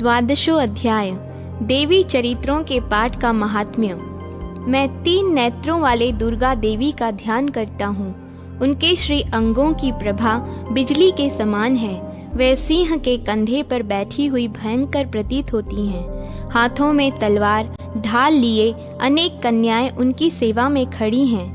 द्वादशो अध्याय। देवी चरित्रों के पाठ का महात्म्य। मैं 3 नेत्रों वाले दुर्गा देवी का ध्यान करता हूँ। उनके श्री अंगों की प्रभा बिजली के समान है। वे सिंह के कंधे पर बैठी हुई भयंकर प्रतीत होती हैं। हाथों में तलवार ढाल लिए अनेक कन्याएं उनकी सेवा में खड़ी हैं।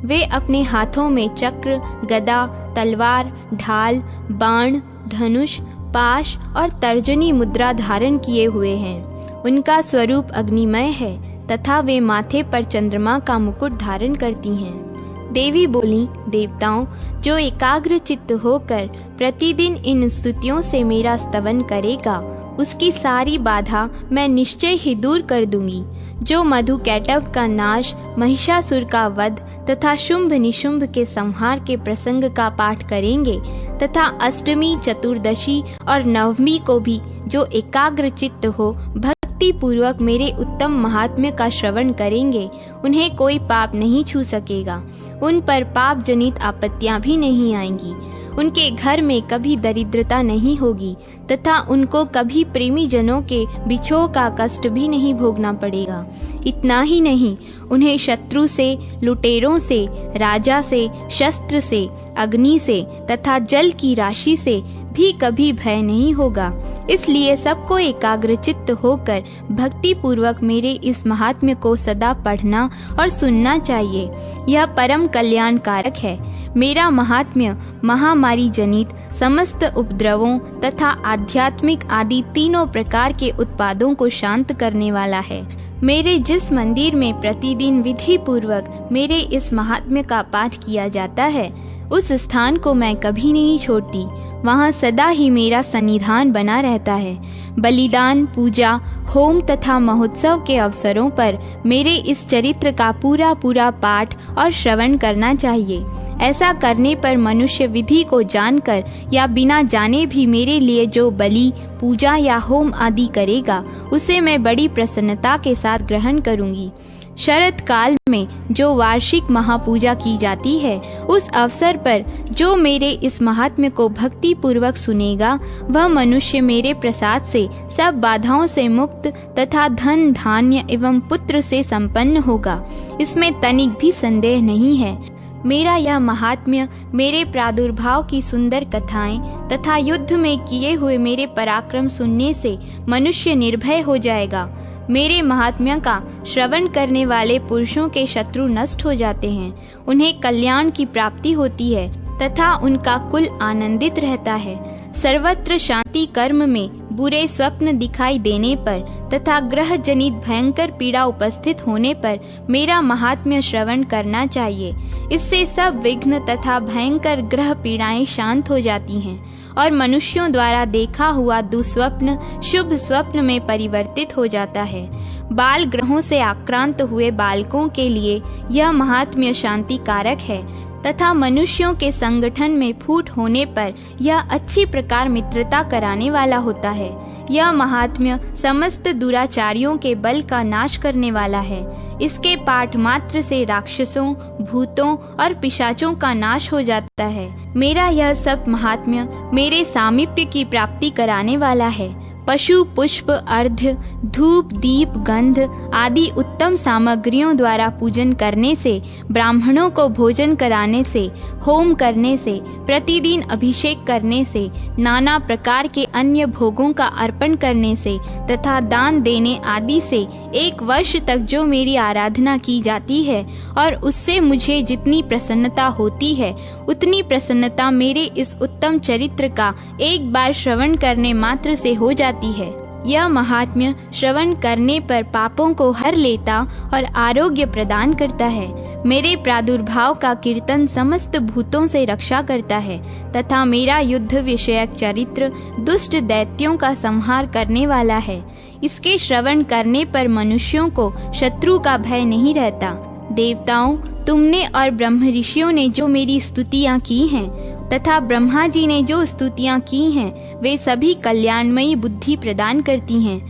वे अपने हाथों में चक्र, गदा, तलवार, ढाल, बाण, धनुष, पाश और तर्जनी मुद्रा धारण किए हुए हैं। उनका स्वरूप अग्निमय है तथा वे माथे पर चंद्रमा का मुकुट धारण करती हैं। देवी बोली, देवताओं, जो एकाग्र चित्त होकर प्रतिदिन इन स्तुतियों से मेरा स्तवन करेगा, उसकी सारी बाधा मैं निश्चय ही दूर कर दूंगी। जो मधुकैटभ का नाश, महिषासुर का वध तथा शुंभ निशुंभ के संहार के प्रसंग का पाठ करेंगे तथा अष्टमी, चतुर्दशी और नवमी को भी जो एकाग्र चित्त हो भक्ति पूर्वक मेरे उत्तम महात्म्य का श्रवण करेंगे, उन्हें कोई पाप नहीं छू सकेगा। उन पर पाप जनित आपत्तियां भी नहीं आएंगी। उनके घर में कभी दरिद्रता नहीं होगी तथा उनको कभी प्रेमी जनों के बिछोह का कष्ट भी नहीं भोगना पड़ेगा। इतना ही नहीं, उन्हें शत्रु से, लुटेरों से, राजा से, शस्त्र से, अग्नि से तथा जल की राशि से भी कभी भय नहीं होगा। इसलिए सबको एकाग्रचित्त होकर भक्ति पूर्वक मेरे इस महात्म्य को सदा पढ़ना और सुनना चाहिए। यह परम कल्याणकारक है। मेरा महात्म्य महामारी जनित समस्त उपद्रवों तथा आध्यात्मिक आदि तीनों प्रकार के उत्पादों को शांत करने वाला है। मेरे जिस मंदिर में प्रतिदिन विधि पूर्वक मेरे इस महात्म्य का पाठ किया जाता है, उस स्थान को मैं कभी नहीं छोड़ती। वहाँ सदा ही मेरा सन्निधान बना रहता है। बलिदान, पूजा, होम तथा महोत्सव के अवसरों पर मेरे इस चरित्र का पूरा पूरा पाठ और श्रवण करना चाहिए। ऐसा करने पर मनुष्य विधि को जानकर या बिना जाने भी मेरे लिए जो बलि, पूजा या होम आदि करेगा, उसे मैं बड़ी प्रसन्नता के साथ ग्रहण करूंगी। शरद काल में जो वार्षिक महापूजा की जाती है, उस अवसर पर जो मेरे इस महात्म्य को भक्ति पूर्वक सुनेगा, वह मनुष्य मेरे प्रसाद से सब बाधाओं से मुक्त तथा धन, धान्य एवं पुत्र से संपन्न होगा। इसमें तनिक भी संदेह नहीं है। मेरा यह महात्म्य, मेरे प्रादुर्भाव की सुंदर कथाएं तथा युद्ध में किए हुए मेरे पराक्रम सुनने से मनुष्य निर्भय हो जाएगा। मेरे महात्म्य का श्रवण करने वाले पुरुषों के शत्रु नष्ट हो जाते हैं। उन्हें कल्याण की प्राप्ति होती है तथा उनका कुल आनंदित रहता है। सर्वत्र शांति कर्म में बुरे स्वप्न दिखाई देने पर तथा ग्रह जनित भयंकर पीड़ा उपस्थित होने पर मेरा महात्म्य श्रवण करना चाहिए। इससे सब विघ्न तथा भयंकर ग्रह पीड़ाएं शांत हो जाती हैं और मनुष्यों द्वारा देखा हुआ दुस्वप्न शुभ स्वप्न में परिवर्तित हो जाता है। बाल ग्रहों से आक्रांत हुए बालकों के लिए यह महात्म्य शांति कारक है तथा मनुष्यों के संगठन में फूट होने पर यह अच्छी प्रकार मित्रता कराने वाला होता है। यह महात्म्य समस्त दुराचारियों के बल का नाश करने वाला है। इसके पाठ मात्र से राक्षसों, भूतों और पिशाचों का नाश हो जाता है। मेरा यह सब महात्म्य मेरे सामीप्य की प्राप्ति कराने वाला है। पशु, पुष्प, अर्घ्य, धूप, दीप, गंध आदि उत्तम सामग्रियों द्वारा पूजन करने से, ब्राह्मणों को भोजन कराने से, होम करने से, प्रतिदिन अभिषेक करने से, नाना प्रकार के अन्य भोगों का अर्पण करने से तथा दान देने आदि से 1 वर्ष तक जो मेरी आराधना की जाती है और उससे मुझे जितनी प्रसन्नता होती है, उतनी प्रसन्नता मेरे इस उत्तम चरित्र का एक बार श्रवण करने मात्र से हो जाती है। यह महात्म्य श्रवण करने पर पापों को हर लेता और आरोग्य प्रदान करता है। मेरे प्रादुर्भाव का कीर्तन समस्त भूतों से रक्षा करता है तथा मेरा युद्ध विषयक चरित्र दुष्ट दैत्यों का संहार करने वाला है। इसके श्रवण करने पर मनुष्यों को शत्रु का भय नहीं रहता। देवताओं, तुमने और ब्रह्म ऋषियों ने जो मेरी स्तुतियाँ की हैं तथा ब्रह्मा जी ने जो स्तुतियाँ की हैं, वे सभी कल्याणमयी बुद्धि प्रदान करती हैं।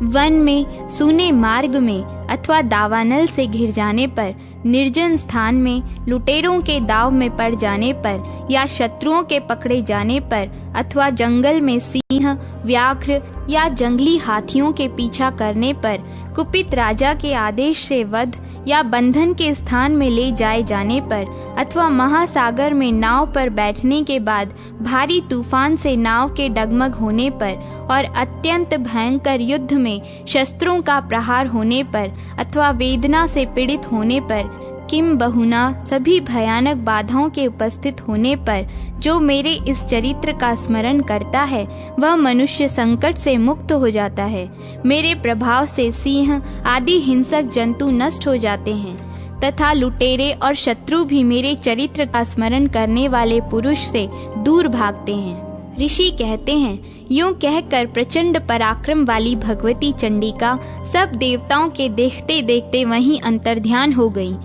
वन में, सूने मार्ग में अथवा दावानल से घिर जाने पर, निर्जन स्थान में, लुटेरों के दाव में पड़ जाने पर या शत्रुओं के पकड़े जाने पर अथवा जंगल में सिंह, व्याघ्र या जंगली हाथियों के पीछा करने पर कुपित राजा के आदेश से वध या बंधन के स्थान में ले जाए जाने पर, अथवा महासागर में नाव पर बैठने के बाद भारी तूफान से नाव के डगमग होने पर और अत्यंत भयंकर युद्ध में शस्त्रों का प्रहार होने पर अथवा वेदना से पीड़ित होने पर, किम बहुना सभी भयानक बाधाओं के उपस्थित होने पर जो मेरे इस चरित्र का स्मरण करता है वह मनुष्य संकट से मुक्त हो जाता है। मेरे प्रभाव से सिंह आदि हिंसक जंतु नष्ट हो जाते हैं तथा लुटेरे और शत्रु भी मेरे चरित्र का स्मरण करने वाले पुरुष से दूर भागते हैं। ऋषि कहते हैं, यूं कहकर प्रचंड पराक्रम वाली भगवती चंडिका सब देवताओं के देखते देखते वहीं अंतर्ध्यान हो गई।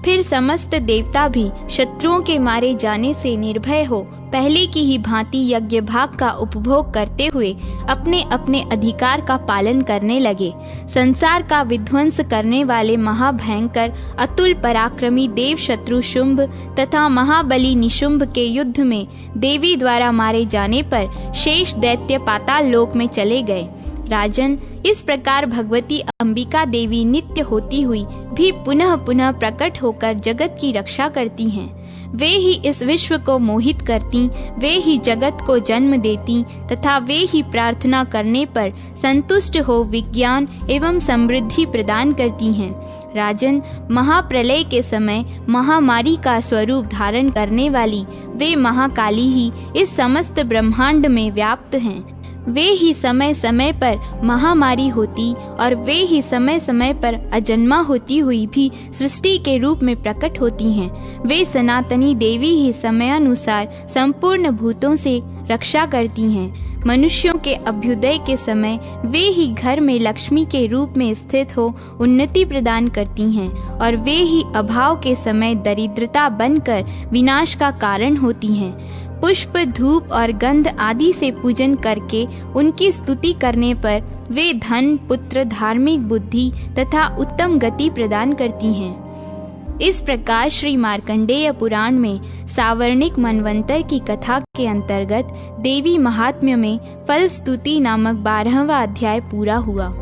फिर समस्त देवता भी शत्रुओं के मारे जाने से निर्भय हो पहले की ही भांति यज्ञ भाग का उपभोग करते हुए अपने अपने अधिकार का पालन करने लगे। संसार का विध्वंस करने वाले महाभयंकर अतुल पराक्रमी देव शत्रु शुंभ तथा महाबली निशुंभ के युद्ध में देवी द्वारा मारे जाने पर शेष दैत्य पाताल लोक में चले गए। राजन, इस प्रकार भगवती अंबिका देवी नित्य होती हुई भी पुनः पुनः प्रकट होकर जगत की रक्षा करती हैं। वे ही इस विश्व को मोहित करती, वे ही जगत को जन्म देती तथा वे ही प्रार्थना करने पर संतुष्ट हो विज्ञान एवं समृद्धि प्रदान करती हैं। राजन, महाप्रलय के समय महामारी का स्वरूप धारण करने वाली वे महाकाली ही इस समस्त ब्रह्मांड में व्याप्त हैं। वे ही समय समय पर महामारी होती और वे ही समय समय पर अजन्मा होती हुई भी सृष्टि के रूप में प्रकट होती हैं। वे सनातनी देवी ही समयानुसार संपूर्ण भूतों से रक्षा करती हैं। मनुष्यों के अभ्युदय के समय वे ही घर में लक्ष्मी के रूप में स्थित हो उन्नति प्रदान करती हैं और वे ही अभाव के समय दरिद्रता बनकर विनाश का कारण होती हैं। पुष्प, धूप और गंध आदि से पूजन करके उनकी स्तुति करने पर वे धन, पुत्र, धार्मिक बुद्धि तथा उत्तम गति प्रदान करती हैं। इस प्रकार श्री मार्कंडेय पुराण में सावर्णिक मनवंतर की कथा के अंतर्गत देवी महात्म्य में फल स्तुति नामक 12वां अध्याय पूरा हुआ।